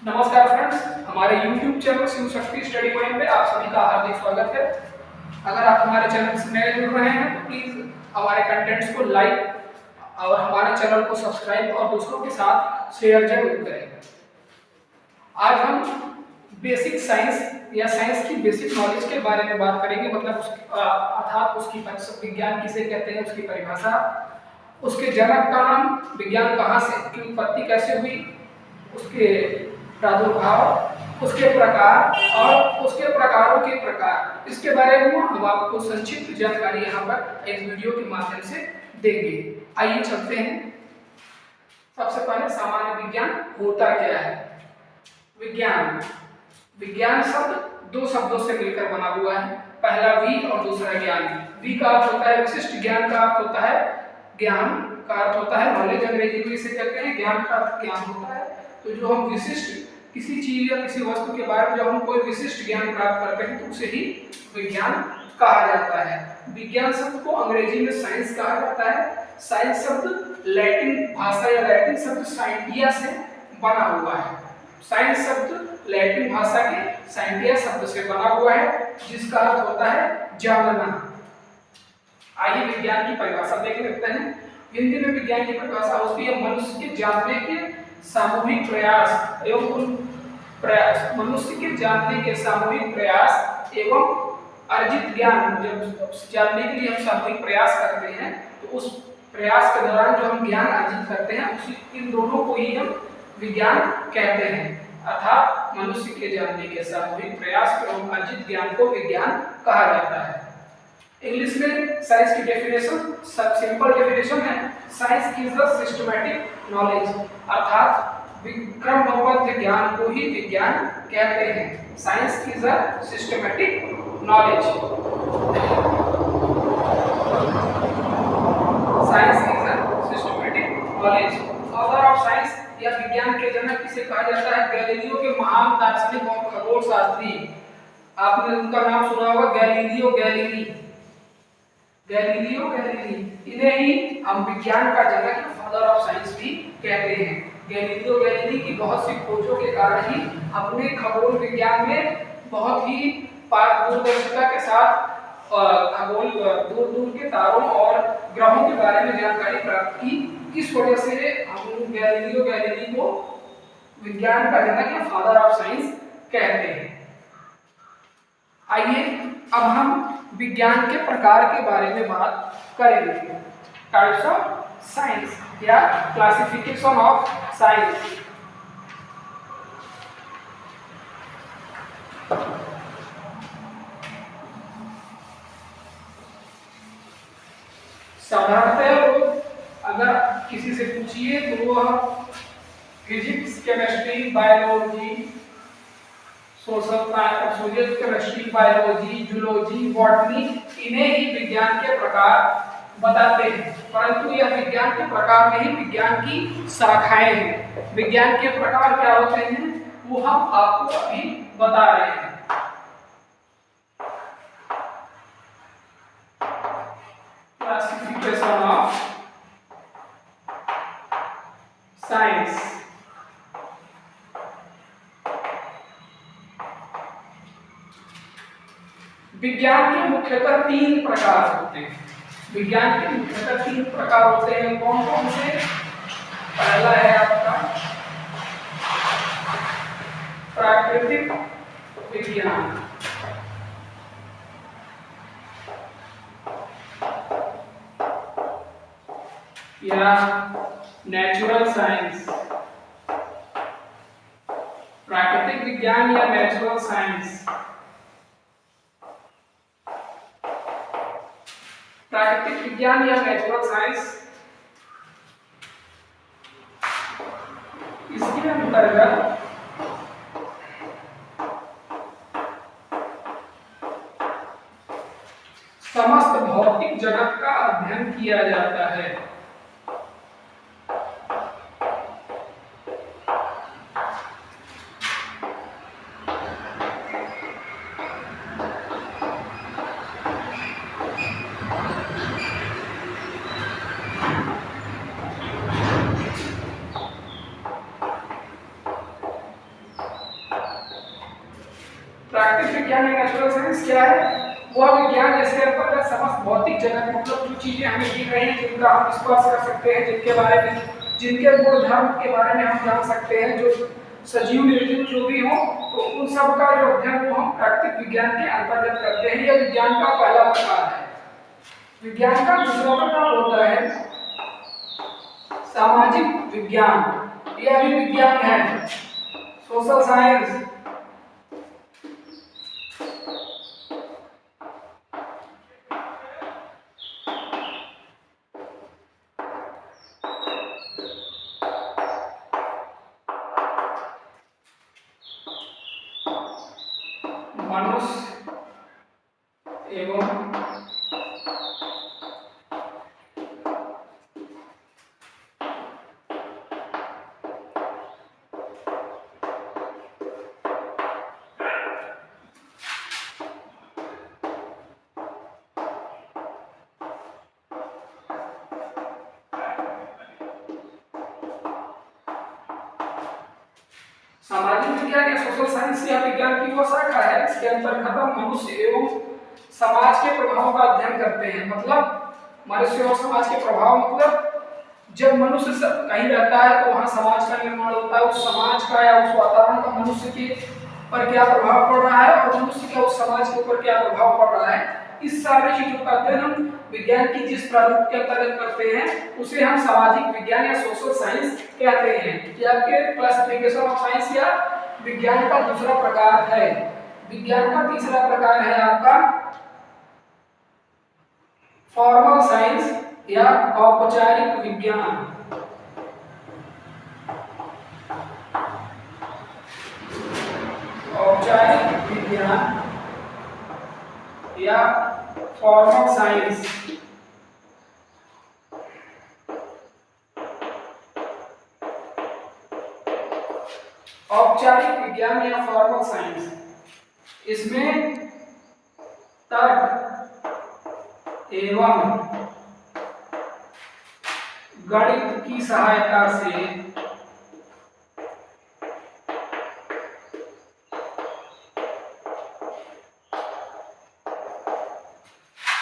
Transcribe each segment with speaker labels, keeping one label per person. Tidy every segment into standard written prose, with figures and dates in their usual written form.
Speaker 1: नमस्कार फ्रेंड्स, हमारे YouTube channel Shiv Shakti study point पे आप सभी का हार्दिक स्वागत है। अगर आप हमारे चैनल से नए जुड़ रहे हैं तो प्लीज हमारे कंटेंट्स को लाइक और हमारे चैनल को सब्सक्राइब और दूसरों के साथ शेयर जरूर करें। आज हम बेसिक साइंस या साइंस की बेसिक नॉलेज के बारे में बात करेंगे, मतलब अर्थात उसकी विज्ञान किसे कहते हैं, उसकी परिभाषा, उसके जनक का नाम, विज्ञान कहाँ से की उत्पत्ति कैसे हुई, उसके प्रादुर्भाव, उसके प्रकार और उसके प्रकारों के प्रकार, इसके बारे में हम आपको संक्षिप्त जानकारी यहाँ पर इस वीडियो के माध्यम से देंगे। आइए चलते हैं। सबसे पहले सामान्य विज्ञान होता क्या है। विज्ञान शब्द दो शब्दों से मिलकर बना हुआ है, पहला वी और दूसरा ज्ञान। वी का अर्थ होता है विशिष्ट, ज्ञान का अर्थ होता है ज्ञान का अर्थ होता है नॉलेज, अंग्रेजी में इसे कहते हैं। ज्ञान का अर्थ ज्ञान होता है। तो जो हम विशिष्ट किसी चीज या किसी वस्तु के बारे में जब हम कोई विशिष्ट ज्ञान प्राप्त करते हैं तो उसे ही विज्ञान कहा जाता है। विज्ञान शब्द को अंग्रेजी में साइंस कहा जाता है। साइंस शब्द लैटिन भाषा या लैटिन शब्द साइंटिया से बना हुआ है। साइंस शब्द लैटिन भाषा के साइंटिया शब्द से बना हुआ है, जिसका अर्थ होता है जानना। आइए विज्ञान की परिभाषा देख लेते हैं। हिंदी में विज्ञान की परिभाषा होती है मनुष्य के जानने के सामूहिक प्रयास एवं मनुष्य के जानने के सामूहिक प्रयास एवं अर्जित ज्ञान। जब जानने के लिए हम सामूहिक प्रयास करते हैं तो उस प्रयास के दौरान जो हम ज्ञान अर्जित करते हैं उसी इन दोनों को ही हम विज्ञान कहते हैं। अर्थात मनुष्य के जानने के सामूहिक प्रयास एवं अर्जित ज्ञान को विज्ञान कहा जाता है। इंग्लिश में साइंस की डेफिनेशन सिंपल डेफिनेशन है, science is the systematic knowledge, अर्थात क्रमबद्ध ज्ञान को ही विज्ञान कहते हैं। Science is a systematic knowledge. Science is a systematic knowledge. Father of science या विज्ञान के जनक किसे कहा जाता है? गैलीलियो के महान दार्शनिक और खगोल शास्त्री, आपने उनका नाम सुना होगा, गैलीलियो गैलीली। इन्हें ही हम विज्ञान का जनक या फादर ऑफ साइंस भी कहते हैं। गैलीलियो गैलीली की बहुत सी खोजों के कारण ही अपने खगोल विज्ञान में बहुत ही दूरदर्शिता के साथ खगोल दूर दूर के तारों और ग्रहों के बारे में जानकारी प्राप्त की। इस वजह से हम गैलीलियो गैलीली को विज्ञान का जनक या फादर ऑफ साइंस कहते हैं। आइए अब हम विज्ञान के प्रकार के बारे में बात करेंगे। टाइप्स ऑफ साइंस या क्लासिफिकेशन ऑफ साइंस। साधारणतः लोग अगर किसी से पूछिए तो वह physics, chemistry, biology, social chemistry, biology, zoology, botany, इन्हें ही विज्ञान के प्रकार बताते हैं। परंतु यह विज्ञान के प्रकार नहीं, विज्ञान की शाखाएं हैं। विज्ञान के प्रकार क्या होते हैं वो हम आपको अभी बता रहे हैं। Classification of science. विज्ञान के मुख्यतः तीन प्रकार होते हैं। विज्ञान के मुख्यतः तीन प्रकार होते हैं। कौन कौन से? पहला है आपका प्राकृतिक विज्ञान, या नेचुरल साइंस। प्राकृतिक विज्ञान या नेचुरल साइंस। प्राकृतिक विज्ञान या नेचुरल साइंस, इसके अंतर्गत समस्त भौतिक जगत का अध्ययन किया जाता है। साइंस क्या है? वह विज्ञान जिसके अंतर्गत समस्त भौतिक जगत मतलब जो चीजें हमें दिख रही हैं, जिनका हम स्पर्श कर सकते हैं, जिनके बारे में, जिनके गुण धर्म के बारे में हम जान सकते हैं, जो सजीव निर्जीव जो भी हो, तो उन सब का जो अध्ययन वो हम प्राकृतिक विज्ञान के अंतर्गत करते हैं। यह विज्ञान का पहला प्रकार है। विज्ञान का दूसरा प्रकार होता है सामाजिक विज्ञान। यह भी विज्ञान है, सोशल साइंस। मनुष्य एवं सामाजिक विज्ञान या सोशल साइंस या विज्ञान की वो शाखा है, इसके अंतर्गत हम मनुष्य एवं समाज के प्रभाव का अध्ययन करते हैं। मतलब मनुष्य और समाज के प्रभाव मतलब जब मनुष्य कहीं रहता है तो वहाँ समाज का निर्माण होता है। उस समाज का या उस वातावरण का मनुष्य के पर क्या प्रभाव पड़ रहा है और मनुष्य का उस समाज के ऊपर क्या प्रभाव पड़ रहा है, इस सारी चीजों का अध्ययन हम विज्ञान की जिस प्रारूप के अंतर्गत करते हैं उसे हम सामाजिक विज्ञान या सोशल साइंस कहते हैं। यह आपके क्लासिफिकेशन ऑफ साइंस या विज्ञान का दूसरा प्रकार है। विज्ञान का तीसरा प्रकार है आपका फॉर्मल साइंस या औपचारिक विज्ञान। औपचारिक विज्ञान या फॉर्मल साइंस। औपचारिक विज्ञान या फॉर्मल साइंस, इसमें तर्क एवं गणित की सहायता से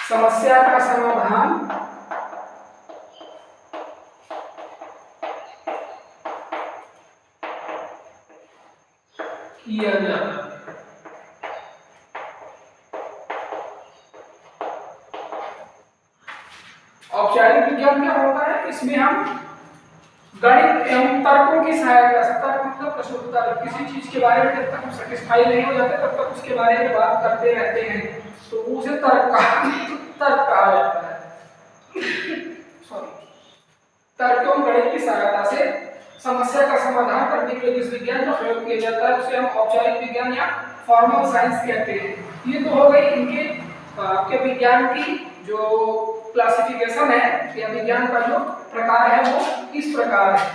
Speaker 1: समस्या का समाधान किया जाता है। औपचारिक विज्ञान क्या होता है? इसमें हम गणित एवं तर्कों की सहायता से, तर्क मतलब प्रश्नोत्तर, किसी चीज के बारे में जब तक हम सेटिस्फाई नहीं हो जाते तब तक उसके बारे में बात करते रहते हैं, तो उसे तर्क कहा जाता है। सॉरी, तर्क एवं गणित की सहायता से समस्या का समाधान करने के लिए जिस विज्ञान का प्रयोग किया जाता है उसे हम औपचारिक विज्ञान या फॉर्मल साइंस कहते हैं। ये तो हो गई इनके आपके विज्ञान की जो क्लासिफिकेशन है या विज्ञान का जो प्रकार है वो इस प्रकार है।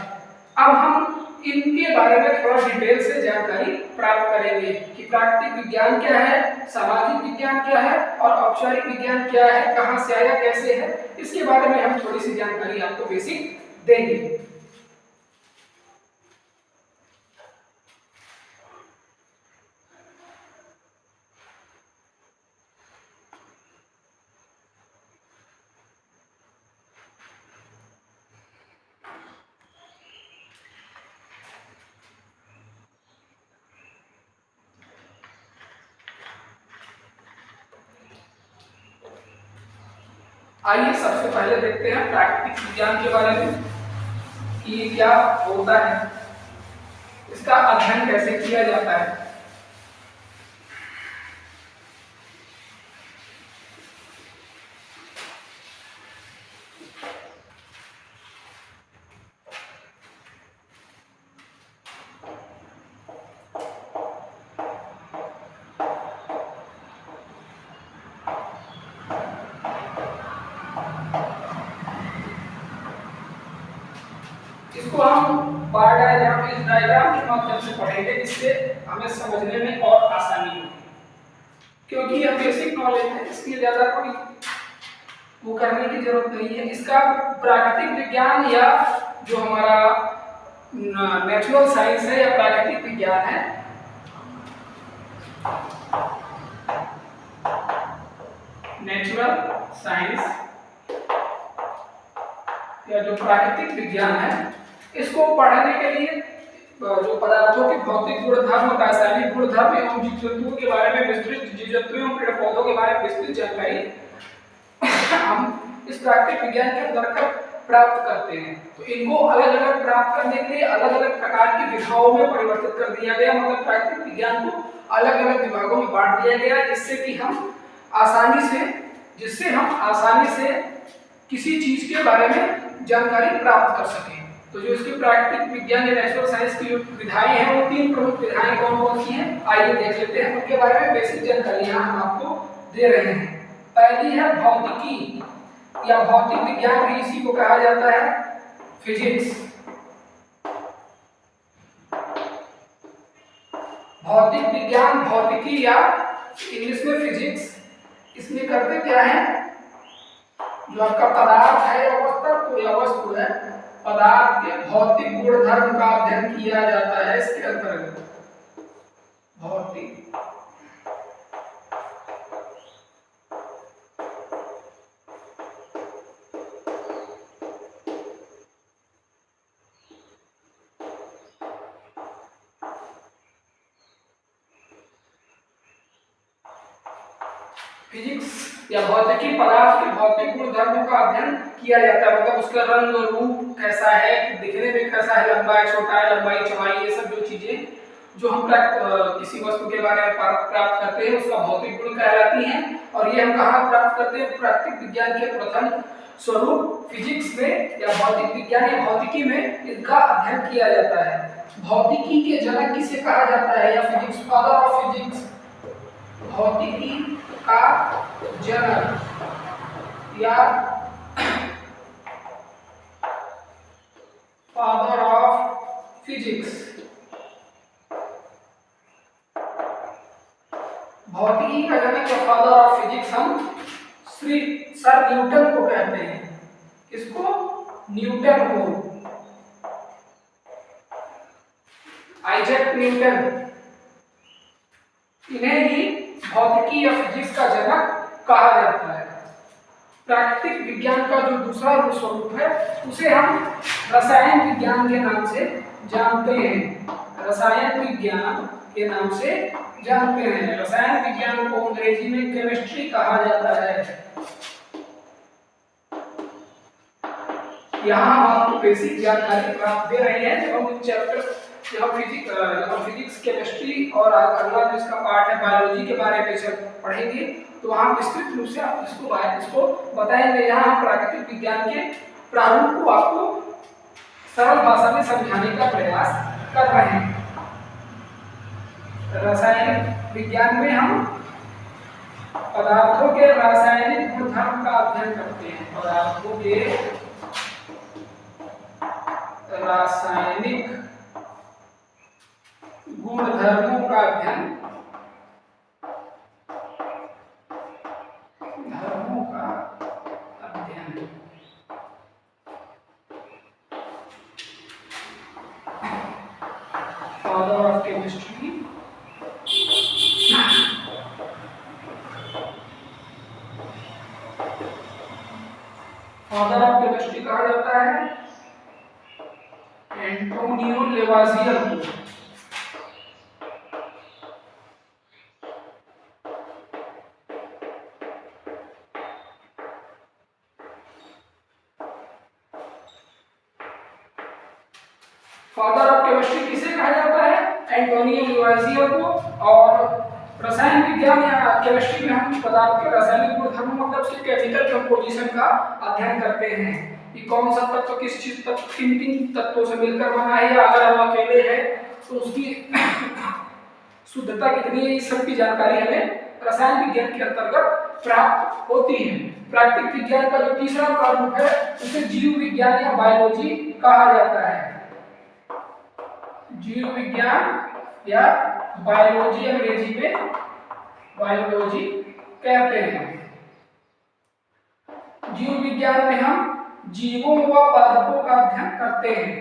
Speaker 1: अब हम इनके बारे में थोड़ा डिटेल से जानकारी प्राप्त करेंगे कि प्राकृतिक विज्ञान क्या है, सामाजिक विज्ञान क्या है और औपचारिक विज्ञान क्या है, कहाँ से आया, कैसे है, इसके बारे में हम थोड़ी सी जानकारी आपको बेसिक देंगे। आइए सबसे पहले देखते हैं प्राकृतिक विज्ञान के बारे में कि क्या होता है, इसका अध्ययन कैसे किया जाता है। इसको हम बार डायग्राम, इस डायग्राम के माध्यम से पढ़ेंगे जिससे हमें समझने में और आसानी होगी, क्योंकि यह बेसिक नॉलेज है, इसकी ज्यादा कोई वो करने की जरूरत नहीं है। इसका प्राकृतिक विज्ञान या जो हमारा नेचुरल साइंस है या प्राकृतिक विज्ञान है, नेचुरल साइंस या जो प्राकृतिक विज्ञान है, इसको पढ़ने के लिए जो पदार्थों के भौतिक गुणधर्म, रासायनिक गुणधर्म एवं जीव जंतुओं के बारे में विस्तृत, जीव जंतुओं एवं पेड़ पौधों के बारे में विस्तृत जानकारी हम इस प्राकृतिक विज्ञान के अंतर्गत प्राप्त करते हैं। तो इनको अलग अलग प्राप्त करने के लिए अलग अलग प्रकार की विधाओं में परिवर्तित कर दिया गया, मतलब प्राकृतिक विज्ञान को अलग अलग विभागों में बांट दिया गया, जिससे हम आसानी से किसी चीज के बारे में जानकारी प्राप्त कर सकें। तो जो इसकी प्राकृतिक विज्ञान या नेचुरल साइंस की जो विधाएं हैं, वो 3 प्रमुख विधाएं कौन कौन सी हैं, आइए देख लेते हैं। उनके बारे में बेसिक जानकारी यहाँ हम आपको दे रहे हैं। पहली है भौतिकी या भौतिक विज्ञान, भी इसी को कहा जाता है फिजिक्स। भौतिक विज्ञान, भौतिकी या इंग्लिश में फिजिक्स, इसमें करते क्या है, जो आपका पदार्थ है या वस्तु है, पदार्थ के भौतिक गुणधर्म का अध्ययन किया जाता है इसके अंतर्गत। भौतिक फिजिक्स या भौतिकी, पदार्थ के भौतिक गुणधर्मों का अध्ययन किया जाता है, मतलब उसका रंग रूप कैसा है, दिखने में कैसा है, लंबाई छोटा है, लंबाई चौड़ाई, ये सब जो चीजें जो हम किसी वस्तु के बारे में प्राप्त करते हैं, उसका भौतिक गुण कहलाती हैं। और ये हम कहाँ प्राप्त करते हैं, प्राकृतिक विज्ञान के प्रथम स्वरूप फिजिक्स में या भौतिक विज्ञान या भौतिकी में इनका अध्ययन किया जाता है। भौतिकी के जनक किसे कहा जाता है, या फिजिक्स, फादर ऑफ फिजिक्स, भौतिकी का जनक या फादर ऑफ फिजिक्स, भौतिकी का जनक या फादर ऑफ फिजिक्स हम सर न्यूटन को कहते हैं। किसको, न्यूटन को, आइजैक न्यूटन, इन्हें ही भौतिकी या फिजिक्स का जनक कहा जाता है। प्राकृतिक विज्ञान का जो दूसरा स्वरूप है, उसे हम रसायन विज्ञान के नाम से जानते हैं। रसायन विज्ञान के नाम से जानते हैं। रसायन विज्ञान को अंग्रेजी में केमिस्ट्री कहा जाता है। यहाँ हम आपको बेसिक जानकारी प्राप्त दे रहे हैं। जब हम चैप्टर फिजिक्स, केमिस्ट्री और अगला जो इसका पार्ट है बायोलॉजी के बारे में जब पढ़ेंगे, तो वहाँ विस्तृत रूप से आप इसको बताएंगे। यहाँ हम प्राकृतिक विज्ञान के प्रारूप को आपको सरल भाषा में समझाने का प्रयास कर रहे हैं। रासायनिक विज्ञान में हम पदार्थों के रासायनिक गुणधर्म का अध्ययन करते हैं। पदार्थों के रासायनिक गुणधर्मों का अध्ययन father of chemistry, father of chemistry कहा जाता है एंटोनियो लेवाजियर को। फादर ऑफ केमिस्ट्री किसे कहा जाता है, एंटोनियो लेवाजियर को। और रसायन विज्ञान या केमिस्ट्री में हम पदार्थ के रासायनिक गुणधर्मों, मतलब उसके केमिकल कंपोजिशन का अध्ययन करते हैं कि कौन सा तत्व किस चीज तक किन तत्वों से मिलकर बना है, या अगर हम अकेले हैं तो उसकी शुद्धता कितनी है, इस सब की जानकारी हमें रसायन विज्ञान के अंतर्गत प्राप्त होती है। प्राकृतिक विज्ञान का जो तीसरा प्रारूप है, उसे जीव विज्ञान या बायोलॉजी कहा जाता है। जीव विज्ञान या बायोलॉजी अंग्रेजी में बायोलॉजी कहते हैं। जीव विज्ञान में हम जीवों व पादपों का अध्ययन करते हैं।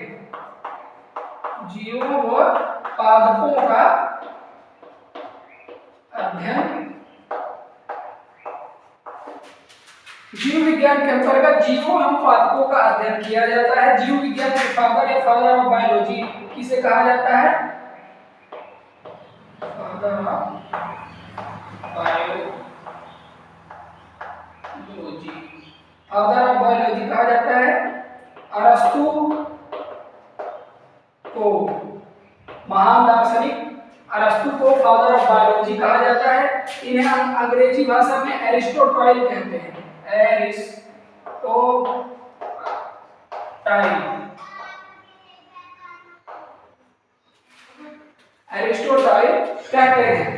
Speaker 1: जीवों व पादपों का अध्ययन जीव विज्ञान के अंतर्गत जीवों एवं पादपों का अध्ययन किया जाता है। जीव विज्ञान के फादर या फादर ऑफ बायोलॉजी किसे कहा जाता है? Father of biology, father of biology कहा जाता है अरस्तु को। महान दार्शनिक अरस्तु को फादर ऑफ बायोलॉजी कहा जाता है। इन्हें अंग्रेजी भाषा में एरिस्टोटाइल कहते हैं। एरिस्टोटाइल। एरिस्टोटाइल कहते हैं।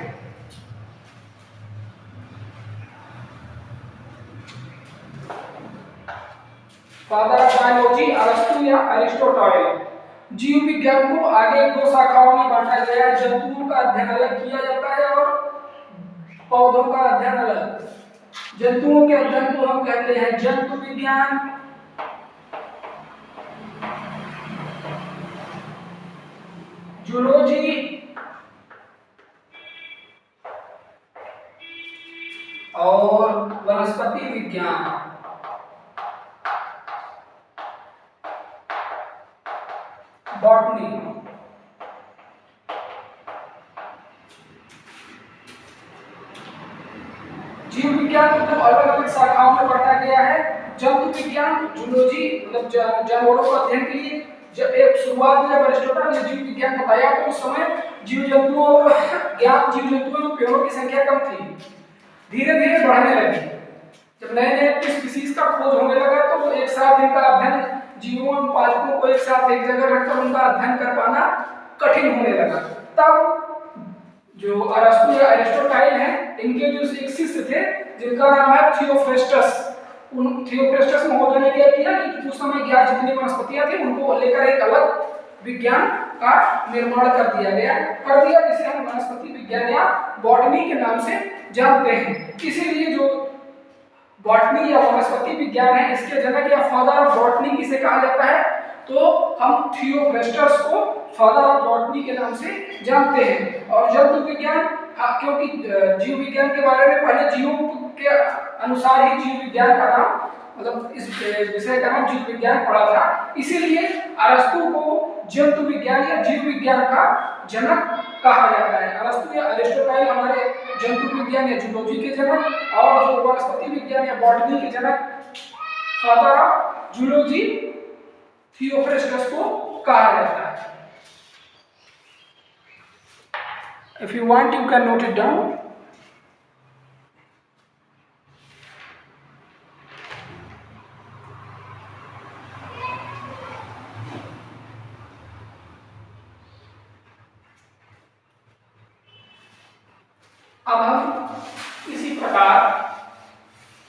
Speaker 1: फादर ऑफ बायोलॉजी अरस्तु या एरिस्टोटाइल। जीव विज्ञान को आगे दो शाखाओं में बांटा गया है। जंतुओं का अध्ययन अलग किया जाता है और पौधों का अध्ययन अलग। जंतुओं के अध्ययन को हम कहते हैं जंतु विज्ञान, जूलॉजी, और वनस्पति विज्ञान। बॉटनी। जीव विज्ञान को अलग अलग शाखाओं में बांटा गया है। जंतु विज्ञान, जूलॉजी, मतलब जानवरों का अध्ययन के लिए जब एक शुरुआत में जब अरिस्टोटल ने जीव विज्ञान बताया तो उस समय जीव जंतुओं और ज्ञात जीव जंतुओं में पेड़ों की संख्या कम थी, धीरे धीरे बढ़ने लगी। जब नए नए स्पीसीज का खोज होने लगा तो एक साथ इनका अध्ययन, जीवों और पादपों को एक साथ एक जगह रखकर उनका अध्ययन कर पाना कठिन होने लगा। तब जो अरस्तु या एरिस्टोटाइल हैं, इनके जो एक शिष्य थे जिनका नाम है थियोफ्रेस्टस, उन थियोफ्रेस्टस महोदय ने क्या किया कि उस समय ज्ञात जितनी वनस्पतियां थी उनको लेकर एक अलग विज्ञान का निर्माण कर दिया जिसे हम वनस्पति विज्ञान या बॉटनी के नाम से जानते हैं। इसीलिए जो बॉटनी या वनस्पति विज्ञान है, इसके जनक या फादर ऑफ बॉटनी किसे कहा जाता है? तो हम थियोफ्रेस्टस को फादर ऑफ बॉटनी के नाम से जानते हैं। और जंतु विज्ञान, क्योंकि जीव विज्ञान के बारे में पहले जीवों के अनुसार ही जीव विज्ञान का नाम, मतलब इस विषय का नाम जीव विज्ञान पड़ा था, इसीलिए अरस्तु को जंतु विज्ञान या जीव विज्ञान का जनक कहा जाता है। अरस्तु या एरिस्टोटाइल हमारे जंतु विज्ञान या जूलॉजी के जनक, और जो वनस्पति विज्ञान या बॉटनी के जनक फादर ऑफ जूलॉजी थियोफ्रेस्टस को कहा जाता है। If you want, you can note it down. अब हम इसी प्रकार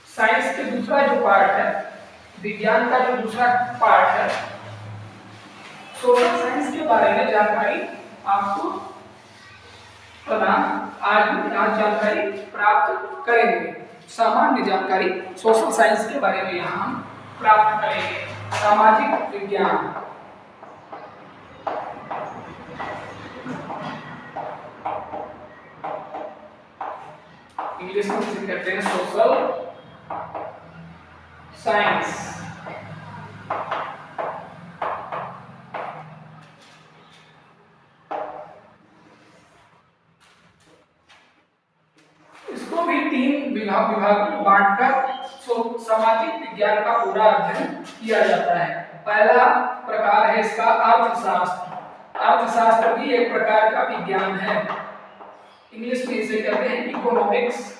Speaker 1: साइंस के दूसरा जो पार्ट है, विज्ञान का जो दूसरा पार्ट है, सोशल साइंस के बारे में जानकारी आपको आज जानकारी प्राप्त करेंगे। सामान्य जानकारी सोशल साइंस के बारे में यहाँ हम प्राप्त करेंगे। सामाजिक विज्ञान, इंग्लिश में इसे कहते हैं सोशल साइंस। इसको भी तीन विभाग में बांटकर सामाजिक विज्ञान का पूरा अध्ययन किया जाता है। पहला प्रकार है इसका अर्थशास्त्र। अर्थशास्त्र भी एक प्रकार का विज्ञान है। इंग्लिश में इसे कहते हैं इकोनॉमिक्स।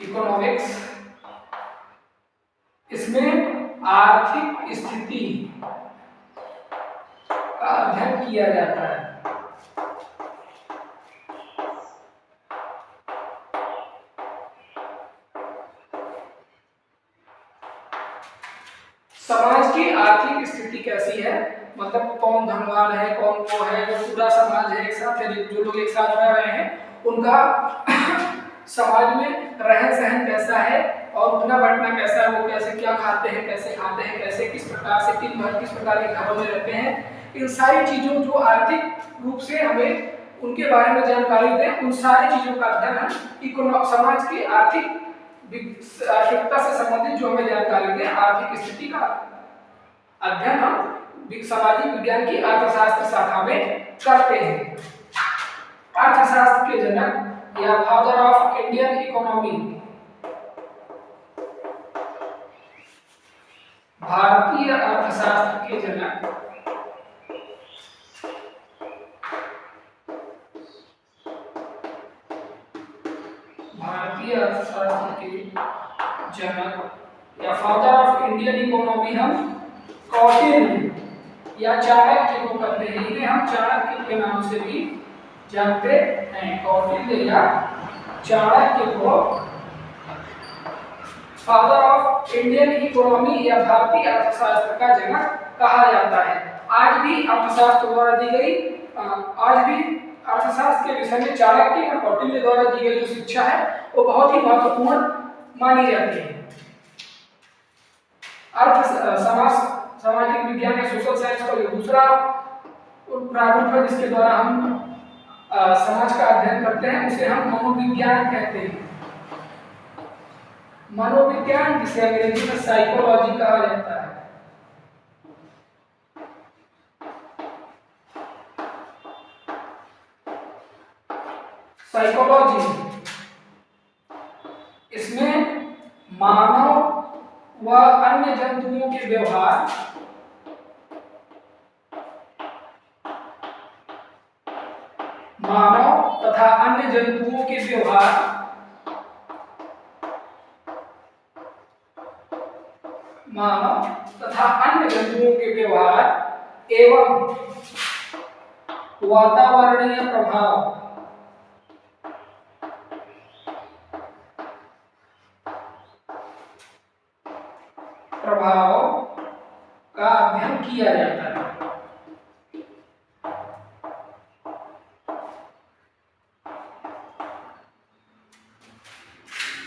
Speaker 1: इकोनॉमिक्स, इसमें आर्थिक स्थिति का अध्ययन किया जाता है। समाज की आर्थिक स्थिति कैसी है, मतलब कौन धनवान है, कौन वो है, जो पूरा समाज है एक साथ है, जो लोग एक साथ रह रहे हैं, उनका समाज में रहन सहन कैसा है और उठना बैठना कैसा है, वो कैसे क्या खाते हैं, कैसे किस प्रकार से किस प्रकार के घरों में रहते हैं। इन सारी चीजों जो आर्थिक रूप से हमें उनके बारे में जानकारी दें, उन सारी चीजों का अध्ययन हम समाज की आर्थिकता से संबंधित जो हमें जानकारी दें, आर्थिक स्थिति का अध्ययन हम सामाजिक विज्ञान की अर्थशास्त्र शाखा में करते हैं। अर्थशास्त्र के जनक या फादर ऑफ इंडियन इकोनॉमी, भारतीय अर्थशास्त्र के जनक भारतीय अर्थशास्त्र के जनक या फादर ऑफ इंडियन इकोनॉमी हम कौटिल्य या चाणक्य को कहते हैं। इन्हें हम चाणक्य के नाम से भी जानते हैं। कौटिल्य या चाणक्य को फादर ऑफ इंडियन इकोनॉमी या भारतीय अर्थशास्त्र का जनक कहा जाता है। आज भी अर्थशास्त्र द्वारा दी गई आज भी अर्थशास्त्र के विषय में चाणक्य और कौटिल्य द्वारा दी गई जो शिक्षा है वो बहुत ही महत्वपूर्ण मानी जाती है। सामाजिक विज्ञान या सोशल साइंस का जो दूसरा प्रारूप है जिसके द्वारा हम समाज का अध्ययन करते हैं उसे हम मनोविज्ञान कहते हैं। मनोविज्ञान जिसे अंग्रेजी में साइकोलॉजी कहा जाता है। साइकोलॉजी, इसमें मानव व अन्य जंतुओं के व्यवहार, मानव तथा अन्य जंतुओं के व्यवहार, मानव तथा अन्य जंतुओं के व्यवहार एवं वातावरणीय प्रभाव का अध्ययन किया जाता है।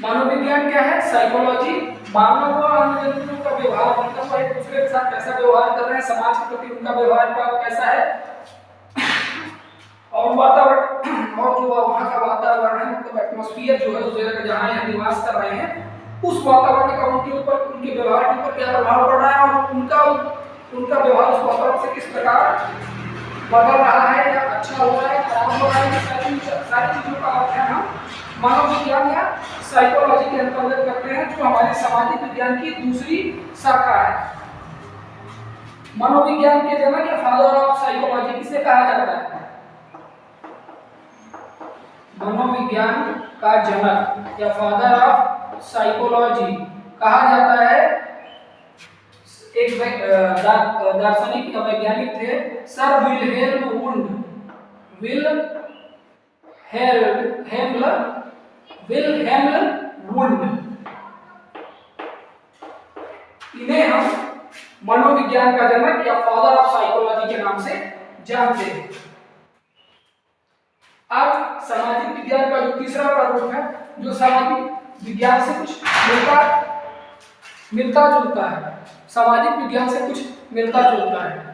Speaker 1: मनोविज्ञान क्या है? साइकोलॉजी मानव व अन्य जंतुओं का व्यवहार, मतलब वो एक दूसरे के साथ कैसा व्यवहार कर रहे हैं, समाज के प्रति उनका व्यवहार कैसा है, और वातावरण और जो वहाँ का वातावरण है मतलब एटमॉस्फेयर जो है उस जगह जहाँ यह निवास कर रहे हैं उस वातावरण का उनके ऊपर, उनके व्यवहार के ऊपर क्या प्रभाव पड़ रहा है और उनका व्यवहार उस वातावरण से किस प्रकार बदल रहा है या अच्छा हो रहा है, खराब हो रहा है, सारी चीजों का अध्ययन हम मनोविज्ञान या साइकोलॉजी के अंतर्गत करते हैं, जो हमारे सामाजिक विज्ञान की दूसरी शाखा है। मनोविज्ञान के जनक या फादर ऑफ साइकोलॉजी किसे कहा जाता है? मनोविज्ञान का जनक या फादर ऑफ साइकोलॉजी कहा जाता है एक दार्शनिक या वैज्ञानिक थे, sir Wilhelm wound. Wilhelm wound, इन्हें हम मनोविज्ञान का जनक या फादर ऑफ साइकोलॉजी के नाम से जानते हैं। अब सामाजिक विज्ञान का जो तीसरा प्रारूप है, जो सामाजिक विज्ञान से कुछ मिलता जुलता है, सामाजिक विज्ञान से कुछ मिलता जुलता है।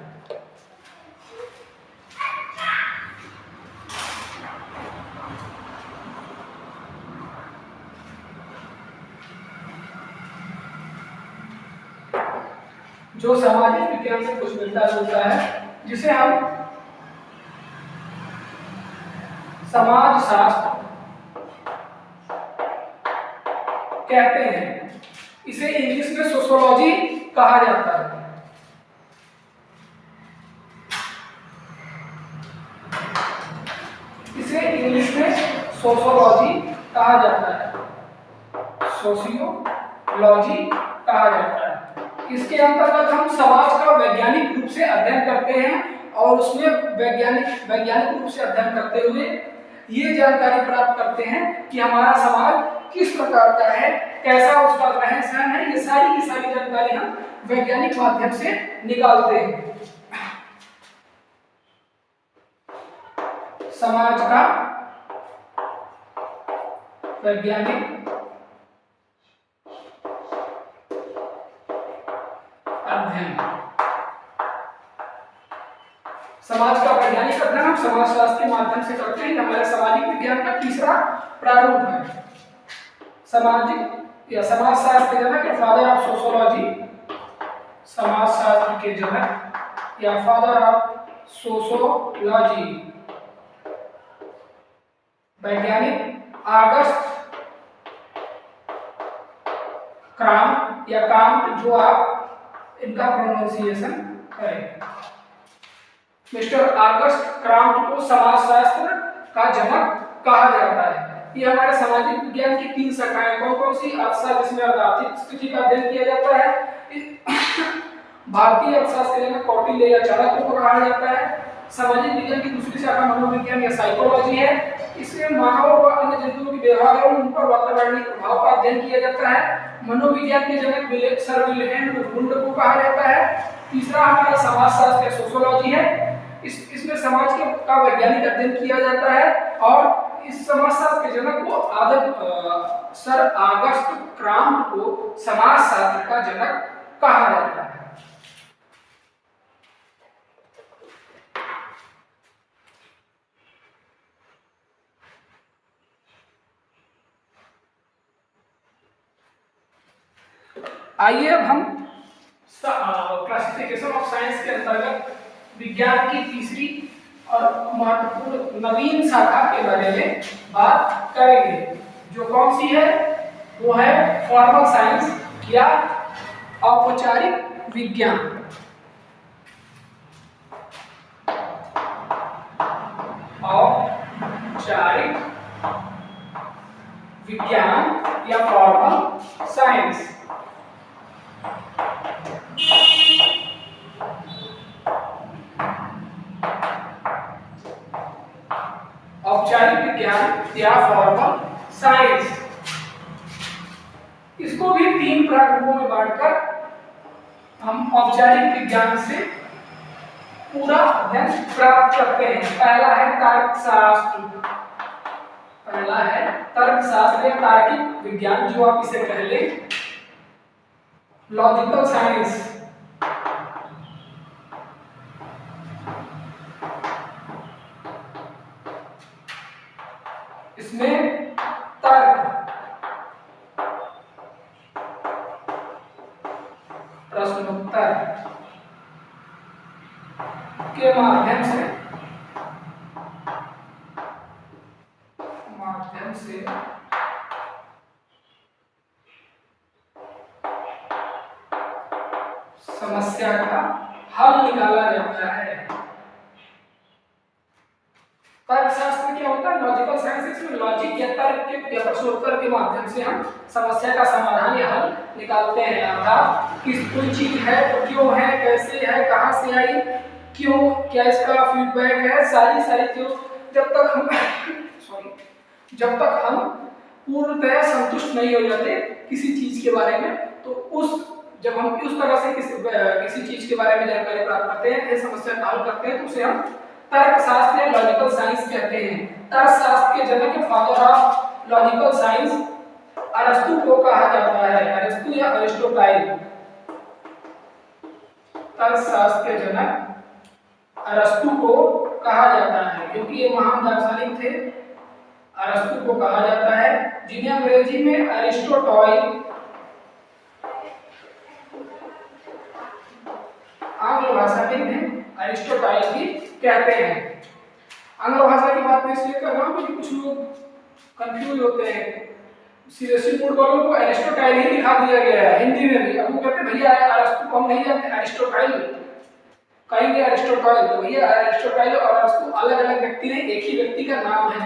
Speaker 1: जो सामाजिक विज्ञान से कुछ मिलता जुलता है जिसे हम समाजशास्त्र कहते हैं। इसे इंग्लिश में सोशियोलॉजी कहा जाता है। इसे इंग्लिश में सोशियोलॉजी कहा जाता है, सोशियोलॉजी कहा जाता है। इसके अंतर्गत हम समाज का वैज्ञानिक रूप से अध्ययन करते हैं और उसमें वैज्ञानिक रूप से अध्ययन करते हुए ये जानकारी प्राप्त करते हैं कि हमारा समाज किस प्रकार का है, कैसा उसका रहन सहन है। ये सारी की सारी जानकारी हम वैज्ञानिक माध्यम से निकालते हैं। समाज का वैज्ञानिक अध्ययन, समाज का वैज्ञानिक अध्ययन अध्ययन हम समाजशास्त्र के माध्यम से करते हैं। हमारे सामाजिक विज्ञान का तीसरा प्रारूप है। सामाजिक या समाजशास्त्र के जनक या फादर ऑफ सोशियोलॉजी, समाजशास्त्र के जनक या फादर ऑफ सोशियोलॉजी वैज्ञानिक ऑगस्ट क्राम्प या काम्प, जो आप इनका प्रोनाउंसिएशन करें। मिस्टर ऑगस्ट क्राम्प को समाजशास्त्र का जनक कहा जाता है। ये हमारे सामाजिक विज्ञान की तीन शाखाएं कौन कौन सी? अर्थशास्त्र, जिसमें आर्थिक स्थिति का अध्ययन किया जाता है। भारतीय अर्थशास्त्र के जनक कौटिल्य या चाणक्य को कहा जाता है। सामाजिक विज्ञान की दूसरी शाखा मनोविज्ञान या साइकोलॉजी है। इसमें मानव व अन्य जंतुओं के व्यवहार और उन पर वातावरणीय प्रभाव का अध्ययन किया जाता है। मनोविज्ञान के जनक सर विल्हेम वुंड को कहा जाता है। तीसरा हमारा समाजशास्त्र या सोशियोलॉजी है। इसमें समाज का वैज्ञानिक अध्ययन किया जाता है और इस समाजशास्त्र के जनक को सर ऑगस्ट क्राम्प को समाजशास्त्र का जनक कहा जाता है। आइए अब हम क्लासिफिकेशन ऑफ साइंस के अंतर्गत विज्ञान की तीसरी और महत्वपूर्ण नवीन शाखा के बारे में बात करेंगे, जो कौन सी है? वो है फॉर्मल साइंस या औपचारिक विज्ञान। औपचारिक विज्ञान या फॉर्मल साइंस। औपचारिक विज्ञान या फॉर्मल साइंस, इसको भी तीन प्रारूपों में बांटकर हम औपचारिक विज्ञान से पूरा अध्ययन प्राप्त करते हैं। पहला है तर्कशास्त्र। पहला है तर्कशास्त्र या तार्किक विज्ञान, जो आप इसे कह लें लॉजिकल साइंस। इसमें तर्क, प्रश्नोत्तर के माध्यम से समस्या का हल निकाला जाता है। तर्कशास्त्र क्या होता है? Logical science. इसमें लॉजिक या तर्क के या प्रश्नोत्तर के माध्यम से हम समस्या का समाधान या हल निकालते हैं। अर्थात कि कोई चीज है तो क्यों है, कैसे है, कहां से आई, क्यों, क्या इसका फीडबैक है, सारी जो जब तक हम पूर्णतः संतुष्ट नहीं हो जाते किसी चीज के बारे में, तो जब हम उस तरह से किसी चीज के बारे में जानकारी प्राप्त करते हैं, समस्या का हल करते हैं, तो उसे हम तर्कशास्त्र या लॉजिकल साइंस कहते हैं। तर्कशास्त्र के जनक या फादर ऑफ लॉजिकल साइंस अरस्तु को कहा जाता है। अरस्तु या अरिस्टोटाइल। तर्कशास्त्र के जनक अरस्तु को कहा जाता है, क्योंकि ये महान दार्शनिक थे। अरस्तु को कहा जाता है, जिन्हें अंग्रेजी में अरिस्टोटाइल, आंग्ल भाषा में इन्हें अरिस्टोटाइल भी कहते हैं। आंग्ल भाषा की बात मैं इसलिए कर रहा हूँ क्योंकि कुछ लोग कंफ्यूज होते हैं। सीरियसली मूड वालों को अरिस्टोटाइल ही लिखा दिया गया है हिंदी में भी। अब वो कहते हैं भैया अरस्तु को हम नहीं जानते, अरिस्टोटाइल कहेंगे, अरिस्टोटाइल। तो भैया अरिस्टोटाइल और अरस्तु अलग अलग व्यक्ति नहीं, एक ही व्यक्ति का नाम है।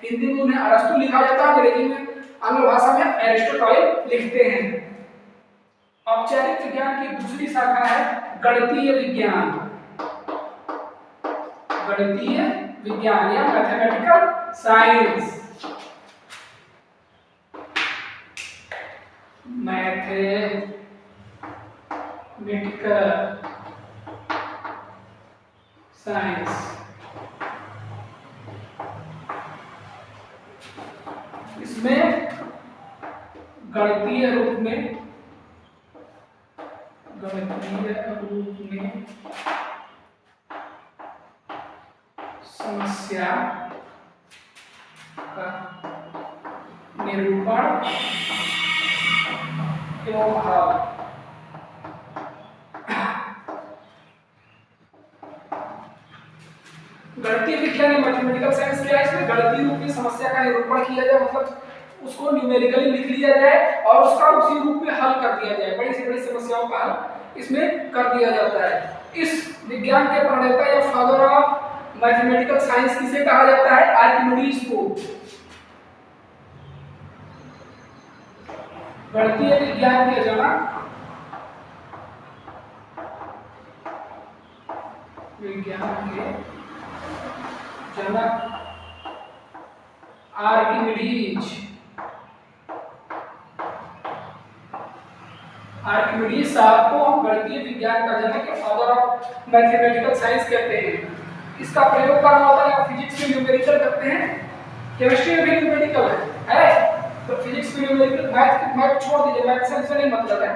Speaker 1: हिंदी में उन्हें अरस्तु लिखा जाता है, अंग्रेजी में, आंग्ल भाषा में अरिस्टोटाइल लिखते हैं। औपचारिक विज्ञान की दूसरी शाखा है गणितीय विज्ञान। गणितीय विज्ञान या मैथमेटिकल साइंस। Mathematical science. इसमें गणितीय रूप में समस्या का निरूपण एवं हल। गणितीय विज्ञान या मैथमेटिकल साइंस क्या है? इसमें गणितीय रूप में समस्या का निरूपण किया जाए, मतलब उसको न्यूमेरिकली लिख लिया जाए और उसका उसी रूप में हल कर दिया जाए। बड़ी से बड़ी समस्याओं का हल इसमें कर दिया जाता है। इस विज्ञान के प्रणेता या फादर ऑफ मैथमेटिकल साइंस किसे कहा जाता है? आर्किमिडीज को। गणितीय विज्ञान के जनक आर्किमिडीज। आर्किमिडीज साहब को हम गणितीय विज्ञान का जनक, फादर ऑफ मैथमेटिकल साइंस कहते हैं। इसका प्रयोग करना होता है, फिजिक्स में न्यूमेरिकल करते हैं, केमिस्ट्री में भी न्यूमेरिकल है तो फिजिक्स में न्यूमेरिकल, मैथ छोड़ दीजिए, मैथ से नहीं मतलब है,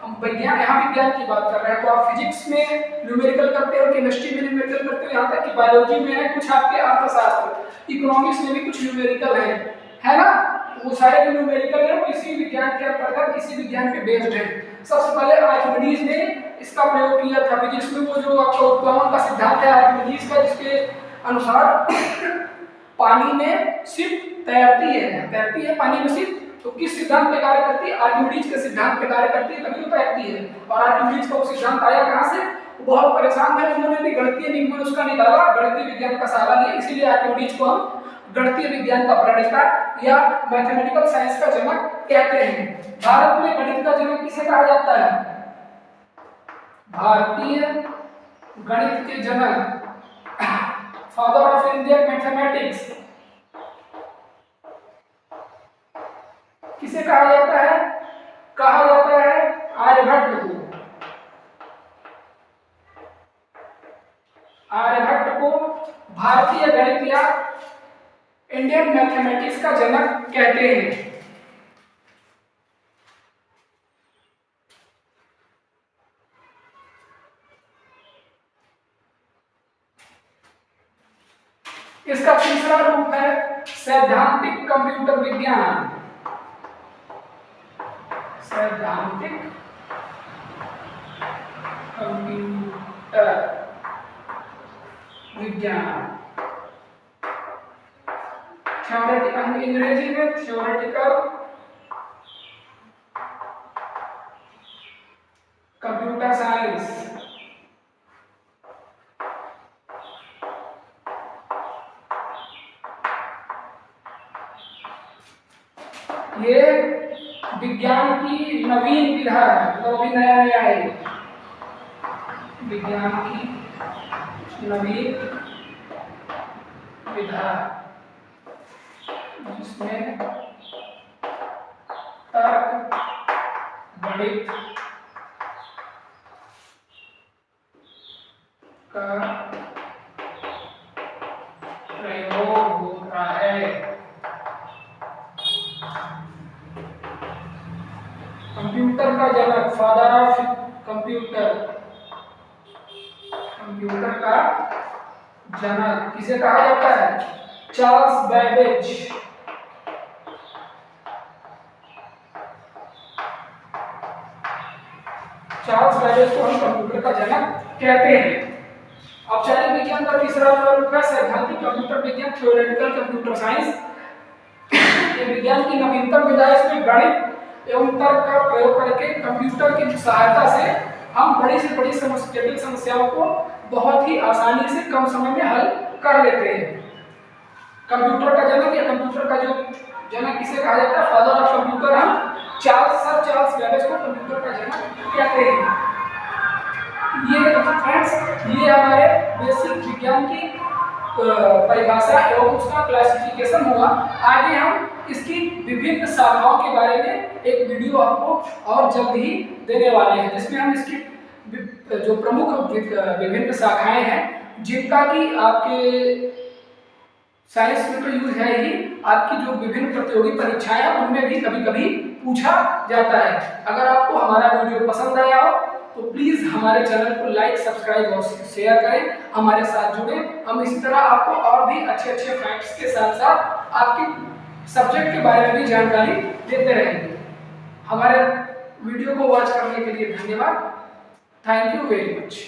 Speaker 1: हम विज्ञान, यहाँ विज्ञान की बात कर रहे हैं। तो आप फिजिक्स में न्यूमेरिकल करते हो, केमिस्ट्री में न्यूमेरिकल करते हो, यहाँ तक कि बायोलॉजी में है, कुछ आपके अर्थशास्त्र, इकोनॉमिक्स में भी कुछ न्यूमेरिकल है ना? वो सारे जो न्यूमेरिकल है वो इसी विज्ञान के अंतर्गत, इसी विज्ञान पे बेस्ड है। सबसे पहले आर्किमिडीज ने इसका प्रयोग किया था फिजिक्स में। वो जो आपका उत्प्लवन का सिद्धांत है आर्किमिडीज का, जिसके अनुसार पानी में सिर्फ तैरती है पानी में सिर्फ, तो किस सिद्धांत पे कार्य करती है? आर्किमिडीज के सिद्धांत पे कार्य करती है, तभी तो तैरती है। और आर्किमिडीज का वो सिद्धांत आया कहाँ से? वो बहुत परेशान थे, उन्होंने भी गणितीय नियम उसका निकाला, गणितीय विज्ञान का सहारा लिया, इसीलिए आर्किमिडीज को हम गणितीय विज्ञान का प्रणेता या मैथमेटिकल साइंस का जनक कहते हैं। भारत में गणित का जनक किसे कहा जाता है? भारतीय गणित के जनक, फादर ऑफ इंडियन मैथमेटिक्स किसे कहा जाता है? कहा जाता है आर्यभट्ट को। आर्यभट्ट को भारतीय गणित या इंडियन मैथमेटिक्स का जनक कहते हैं। इसका तीसरा रूप है सैद्धांतिक कंप्यूटर विज्ञान। सैद्धांतिक कंप्यूटर विज्ञान, अंग्रेजी में थ्योरेटिकल कंप्यूटर साइंस। ये विज्ञान की नवीन विधा है, तो अभी नया है। विज्ञान की नवीन विधा जिसमें तर्क, गणित का प्रयोग होता है। कंप्यूटर का जनक, फादर ऑफ कंप्यूटर, कंप्यूटर का जनक किसे कहा जाता है? Charles Babbage. चार्ल्स बैबेज को हम कंप्यूटर का जनक कहते हैं। औपचारिक विज्ञान का तीसरा रूप है सैद्धांतिक कंप्यूटर विज्ञान, थ्योरेटिकल कंप्यूटर साइंस। ये विज्ञान की नवीनतम विधा है, इसमें गणित एवं तर्क का प्रयोग करके कंप्यूटर की सहायता से हम बड़ी से बड़ी जटिल समस्याओं को बहुत ही आसानी से कम समय में हल कर लेते हैं। कंप्यूटर का जनक या कंप्यूटर का जो जनक किसे कहा जाता है? फादर ऑफ कंप्यूटर हम चार्ल्स बैबेज को कंप्यूटर का जनक कहते हैं। ये फ्रेंड्स, ये हमारे बेसिक विज्ञान की परिभाषा एवं उसका क्लासिफिकेशन हुआ। आगे हम इसकी विभिन्न शाखाओं के बारे में एक वीडियो आपको और जल्द ही देने वाले हैं, जिसमें हम इसकी जो प्रमुख विभिन्न शाखाएं हैं, जिनका कि आपके साइंस में तो यूज है ही, आपकी जो विभिन्न प्रतियोगी परीक्षाएं हैं उनमें भी कभी कभी पूछा जाता है। अगर आपको हमारा वीडियो पसंद आया हो तो प्लीज़ हमारे चैनल को लाइक, सब्सक्राइब और शेयर करें, हमारे साथ जुड़े। हम इसी तरह आपको और भी अच्छे अच्छे फैक्ट्स के साथ साथ आपके सब्जेक्ट के बारे में भी जानकारी देते रहेंगे। हमारे वीडियो को वॉच करने के लिए धन्यवाद। Thank you very much.